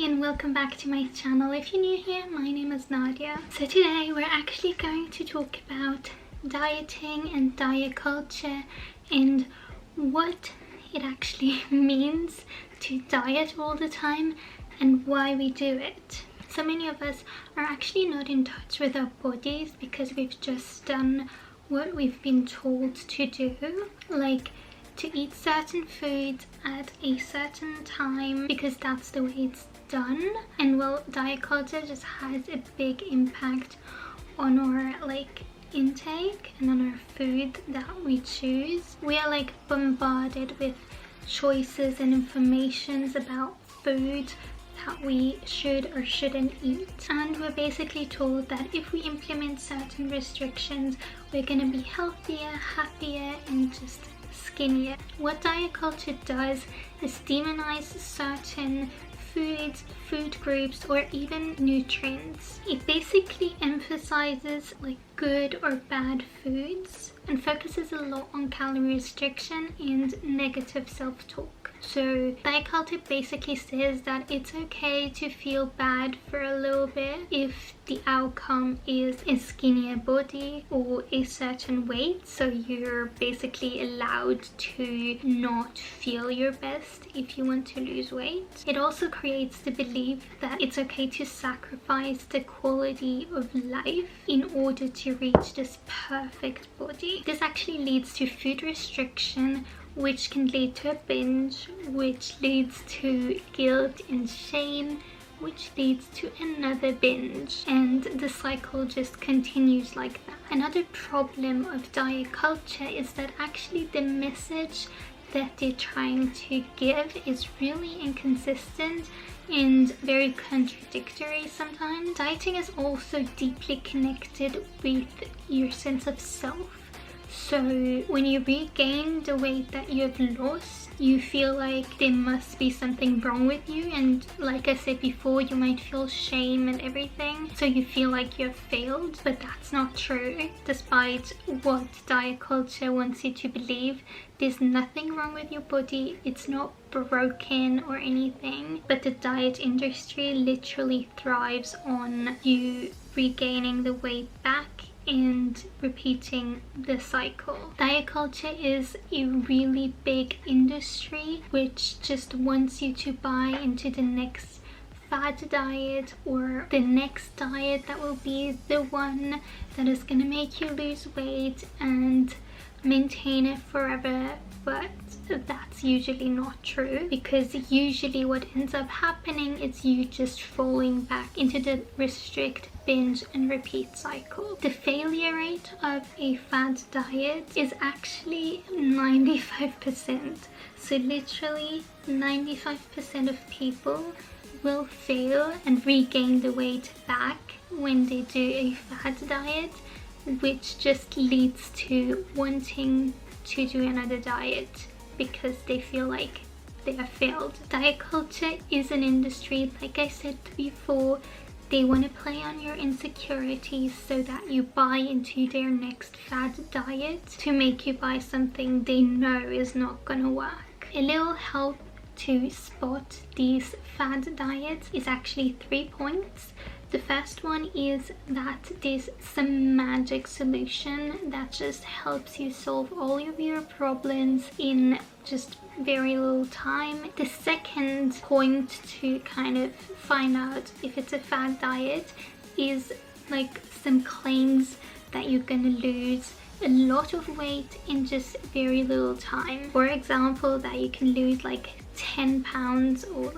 and welcome back to my channel. If you're new here, my name is Nadia. So today we're actually going to talk about dieting and diet culture and what it actually means to diet all the time and why we do it. So many of us are actually not in touch with our bodies because we've just done what we've been told to do, like to eat certain foods at a certain time because that's the way it's done. And well, diet culture just has a big impact on our intake and on our food that we choose. We are bombarded with choices and informations about food that we should or shouldn't eat, and we're basically told that if we implement certain restrictions we're going to be healthier, happier and just skinnier. What diet culture does is demonize certain foods, food groups or even nutrients. It basically emphasizes good or bad foods and focuses a lot on calorie restriction and negative self-talk. So diet culture basically says that it's okay to feel bad for a little bit if the outcome is a skinnier body or a certain weight. So you're basically allowed to not feel your best if you want to lose weight. It also creates the belief that it's okay to sacrifice the quality of life in order to reach this perfect body. This actually leads to food restriction, which can lead to a binge, which leads to guilt and shame, which leads to another binge, and the cycle just continues like that. Another problem of diet culture is that actually the message that they're trying to give is really inconsistent and very contradictory sometimes. Dieting is also deeply connected with your sense of self. So when you regain the weight that you have lost, you feel like there must be something wrong with you, and like I said before, you might feel shame and everything, so you feel like you have failed. But that's not true. Despite what diet culture wants you to believe, there's nothing wrong with your body. It's not broken or anything, but the diet industry literally thrives on you regaining the weight back and repeating the cycle. Diet culture is a really big industry which just wants you to buy into the next fad diet or the next diet that will be the one that is gonna make you lose weight and maintain it forever. But that's usually not true, because usually what ends up happening is you just falling back into the restrict, binge and repeat cycle. The failure rate of a fad diet is actually 95%. So literally 95% of people will fail and regain the weight back when they do a fad diet, which just leads to wanting to do another diet because they feel like they have failed. Diet culture is an industry, like I said before, they want to play on your insecurities so that you buy into their next fad diet to make you buy something they know is not gonna work. A little help to spot these fad diets is actually 3 points. The first one is that there's some magic solution that just helps you solve all of your problems in just very little time. The second point to kind of find out if it's a fad diet is some claims that you're gonna lose a lot of weight in just very little time. For example, that you can lose 10 pounds or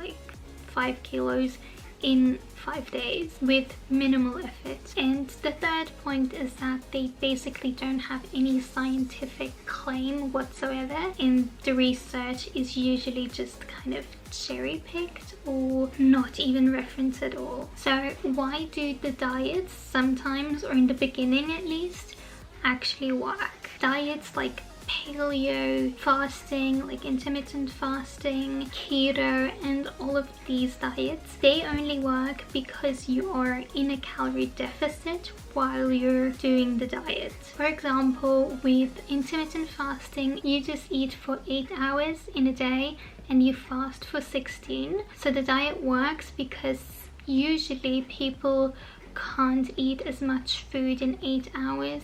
5 kilos in 5 days with minimal effort. And the third point is that they basically don't have any scientific claim whatsoever, and the research is usually just kind of cherry-picked or not even referenced at all. So why do the diets sometimes, or in the beginning at least, actually work? Diets like paleo fasting, intermittent fasting, keto and all of these diets, they only work because you are in a calorie deficit while you're doing the diet. For example, with intermittent fasting, you just eat for 8 hours in a day and you fast for 16. So the diet works because usually people can't eat as much food in 8 hours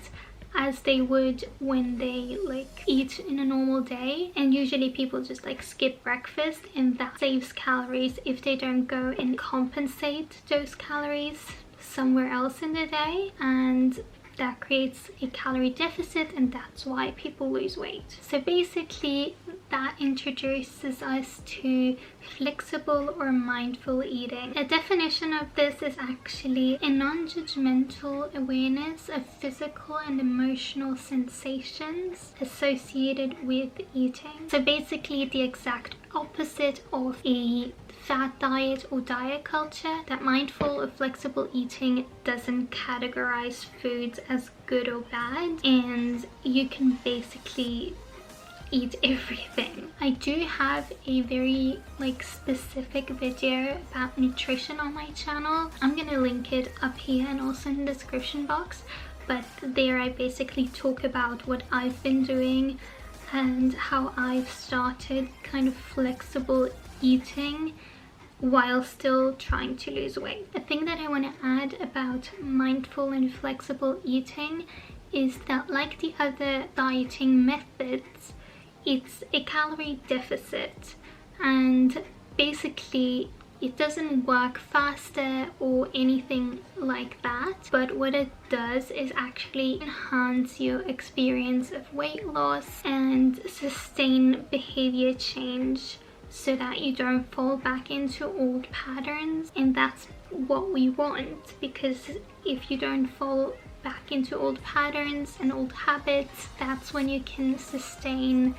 as they would when they like eat in a normal day, and usually people just like skip breakfast, and that saves calories if they don't go and compensate those calories somewhere else in the day, and that creates a calorie deficit, and that's why people lose weight. So basically that introduces us to flexible or mindful eating. A definition of this is actually a non-judgmental awareness of physical and emotional sensations associated with eating. So basically the exact opposite of a fad diet or diet culture. That mindful or flexible eating doesn't categorize foods as good or bad, and you can basically eat everything. I do have a very like specific video about nutrition on my channel. I'm gonna link it up here and also in the description box, but there I basically talk about what I've been doing and how I've started kind of flexible eating while still trying to lose weight. The thing that I want to add about mindful and flexible eating is that, like the other dieting methods, it's a calorie deficit, and basically it doesn't work faster or anything like that, but what it does is actually enhance your experience of weight loss and sustain behavior change so that you don't fall back into old patterns. And that's what we want, because if you don't fall back into old patterns and old habits, that's when you can sustain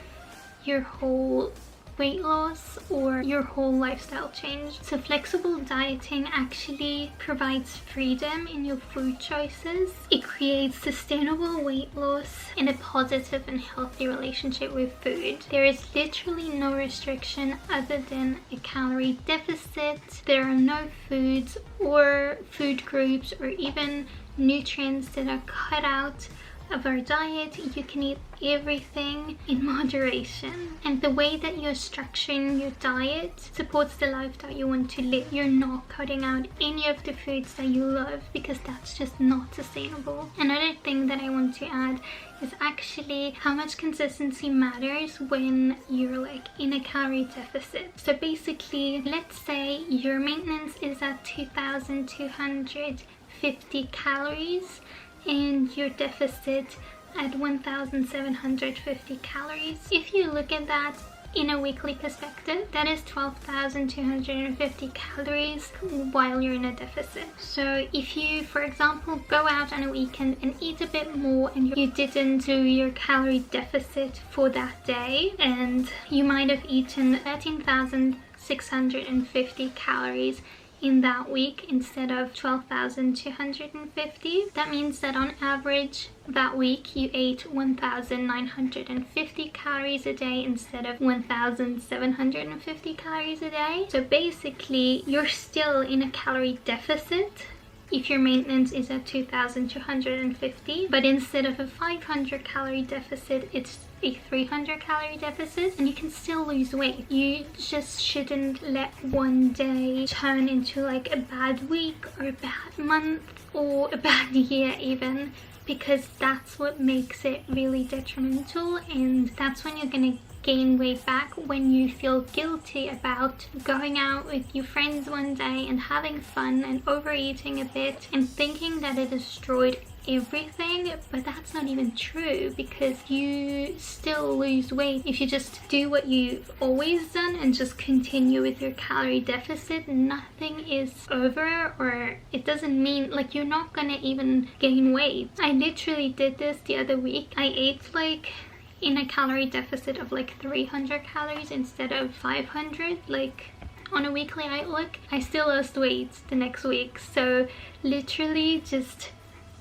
your whole weight loss or your whole lifestyle change. So flexible dieting actually provides freedom in your food choices. It creates sustainable weight loss and a positive and healthy relationship with food. There is literally no restriction other than a calorie deficit. There are no foods or food groups or even nutrients that are cut out of our diet. You can eat everything in moderation, and the way that you're structuring your diet supports the life that you want to live. You're not cutting out any of the foods that you love, because that's just not sustainable. Another thing that I want to add is actually how much consistency matters when you're like in a calorie deficit. So basically, let's say your maintenance is at 2,250 calories and your deficit at 1,750 calories. If you look at that in a weekly perspective, that is 12,250 calories while you're in a deficit. So if you, for example, go out on a weekend and eat a bit more and you didn't do your calorie deficit for that day, and you might have eaten 13,650 calories in that week instead of 12,250. That means that on average that week you ate 1,950 calories a day instead of 1,750 calories a day. So basically you're still in a calorie deficit if your maintenance is at 2,250, but instead of a 500 calorie deficit, it's a 300 calorie deficit, and you can still lose weight. You just shouldn't let one day turn into like a bad week or a bad month or a bad year even, because that's what makes it really detrimental, and that's when you're gonna gain weight back, when you feel guilty about going out with your friends one day and having fun and overeating a bit and thinking that it destroyed everything. But that's not even true, because you still lose weight if you just do what you've always done and just continue with your calorie deficit. Nothing is over, or it doesn't mean like you're not gonna even gain weight. I literally did this the other week. I ate like in a calorie deficit of like 300 calories instead of 500, like on a weekly outlook. I still lost weight the next week. So literally just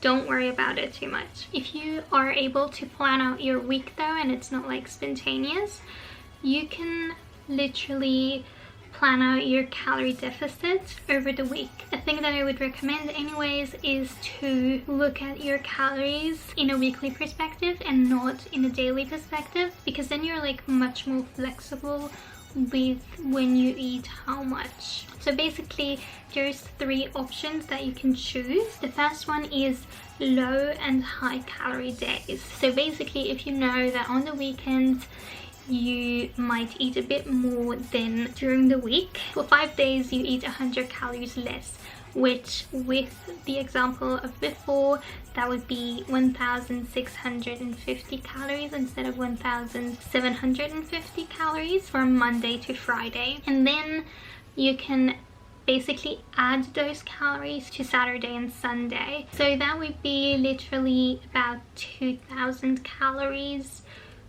don't worry about it too much. If you are able to plan out your week though, and it's not like spontaneous, you can literally plan out your calorie deficit over the week. A thing that I would recommend anyways is to look at your calories in a weekly perspective and not in a daily perspective, because then you're like much more flexible with when you eat how much. So basically there's 3 options that you can choose. The first one is low and high calorie days. So basically if you know that on the weekends you might eat a bit more than during the week, for 5 days you eat 100 calories less, which with the example of before, that would be 1,650 calories instead of 1,750 calories from Monday to Friday. And then you can basically add those calories to Saturday and Sunday. So that would be literally about 2,000 calories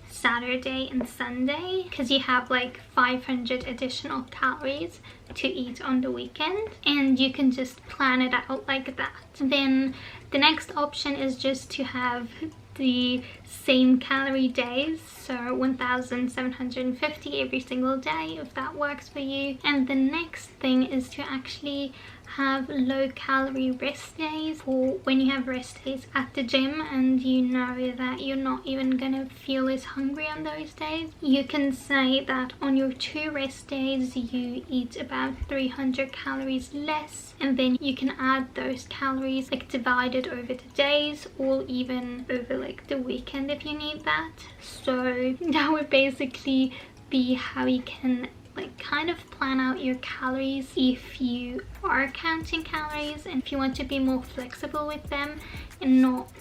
Saturday and Sunday, because you have like 500 additional calories to eat on the weekend, and you can just plan it out like that. Then the next option is just to have the same calorie days, so 1,750 every single day, if that works for you. And the next thing is to actually have low calorie rest days, for when you have rest days at the gym and you know that you're not even gonna feel as hungry on those days. You can say that on your 2 rest days you eat about 300 calories less, and then you can add those calories like divided over the days or even over like the weekend if you need that. So that would basically be how you can like kind of plan out your calories if you are counting calories, and if you want to be more flexible with them and not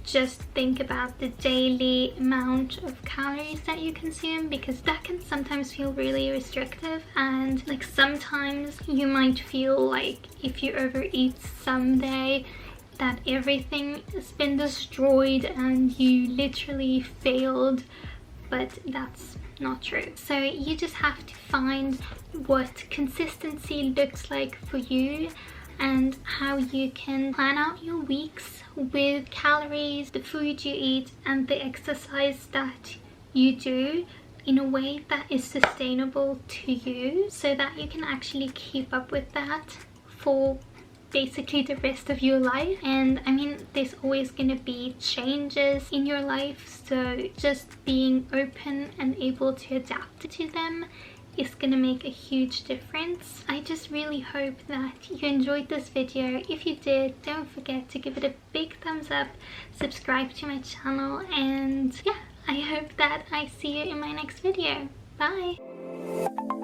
just think about the daily amount of calories that you consume, because that can sometimes feel really restrictive. And like sometimes you might feel like if you overeat someday that everything has been destroyed and you literally failed, but that's not true. So you just have to find what consistency looks like for you and how you can plan out your weeks with calories, the food you eat, and the exercise that you do in a way that is sustainable to you, so that you can actually keep up with that for basically the rest of your life. And I mean, there's always going to be changes in your life, so just being open and able to adapt to them is going to make a huge difference. I just really hope that you enjoyed this video. If you did, don't forget to give it a big thumbs up, subscribe to my channel, and yeah, I hope that I see you in my next video. Bye!